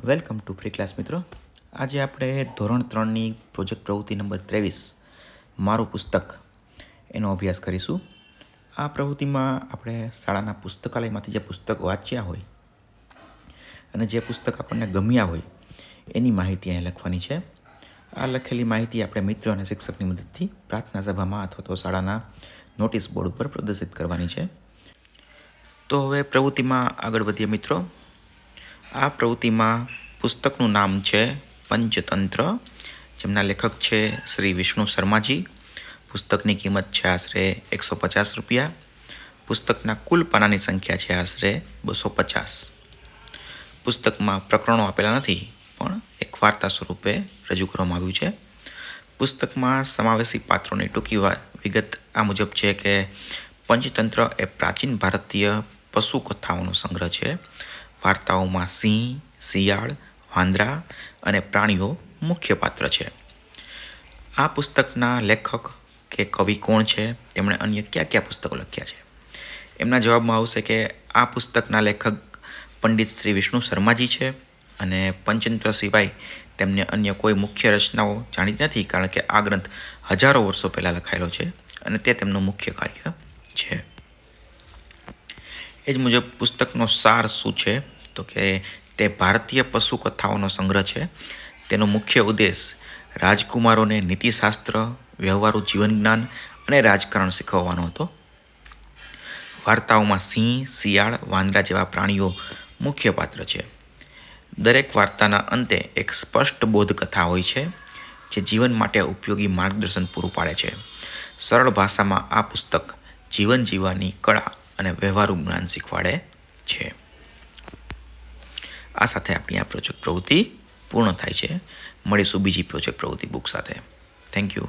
Welcome to free class મિત્રો. આજે આપણે ધોરણ 3ની પ્રોજેક્ટ પ્રવૃત્તિ નંબર 23 મારું પુસ્તક એનો અભ્યાસ કરીશું. આ પ્રવૃત્તિમાં આપણે શાળાના પુસ્તકાલયમાંથી જે પુસ્તકો વાંચ્યા હોય અને જે પુસ્તક આપણને ગમ્યા હોય એની માહિતી અહીં લખવાની છે. આ લખેલી માહિતી આપણે મિત્રો અને શિક્ષકની મદદથી પ્રાર્થના સભામાં અથવા તો શાળાના નોટિસ બોર્ડ ઉપર પ્રદર્શિત કરવાની છે. તો હવે પ્રવૃત્તિમાં આગળ વધીએ મિત્રો. આ પ્રવૃત્તિમાં પુસ્તકનું નામ છે પંચતંત્ર, જેમના લેખક છે શ્રી વિષ્ણુ શર્માજી. પુસ્તકની કિંમત છે આશરે 150 રૂપિયા. પુસ્તકના કુલ પાનાની સંખ્યા છે આશરે 250. પુસ્તકમાં પ્રકરણો આપેલા નથી, પણ એક વાર્તા સ્વરૂપે રજૂ કરવામાં આવ્યું છે. પુસ્તકમાં સમાવેશી પાત્રોની ટૂંકી વિગત આ મુજબ છે કે પંચતંત્ર એ પ્રાચીન ભારતીય પશુ કથાઓનો સંગ્રહ છે. વાર્તાઓમાં સિંહ, શિયાળ, વાંદરા અને પ્રાણીઓ મુખ્ય પાત્ર છે. આ પુસ્તકના લેખક કે કવિ કોણ છે, તેમણે અન્ય કયા કયા પુસ્તકો લખ્યા છે? એમના જવાબમાં આવશે કે આ પુસ્તકના લેખક પંડિત શ્રી વિષ્ણુ શર્માજી છે અને પંચતંત્ર સિવાય તેમને અન્ય કોઈ મુખ્ય રચનાઓ જાણીતી નથી, કારણ કે આ ગ્રંથ હજારો વર્ષો પહેલા લખાયેલો છે અને તે તેમનું મુખ્ય કાર્ય છે. એ જ મુજબ પુસ્તકનો સાર શું છે? તો કે તે ભારતીય પશુ કથાઓનો સંગ્રહ છે. તેનો મુખ્ય ઉદ્દેશ રાજકુમારોને નીતિશાસ્ત્ર, વ્યવહારુ જીવન જ્ઞાન અને રાજકારણ શીખવવાનો હતો. વાર્તાઓમાં સિંહ, શિયાળ, વાંદરા જેવા પ્રાણીઓ મુખ્ય પાત્ર છે. દરેક વાર્તાના અંતે એક સ્પષ્ટ બોધકથા હોય છે, જે જીવન માટે ઉપયોગી માર્ગદર્શન પૂરું પાડે છે. સરળ ભાષામાં આ પુસ્તક જીવન જીવવાની કળા અને વ્યવહારુ જ્ઞાન શીખવાડે છે. આ સાથે આપણી આ પ્રોજેક્ટ પ્રવૃત્તિ પૂર્ણ થાય છે. મળીશું બીજી પ્રોજેક્ટ પ્રવૃત્તિ બુક સાથે. Thank you.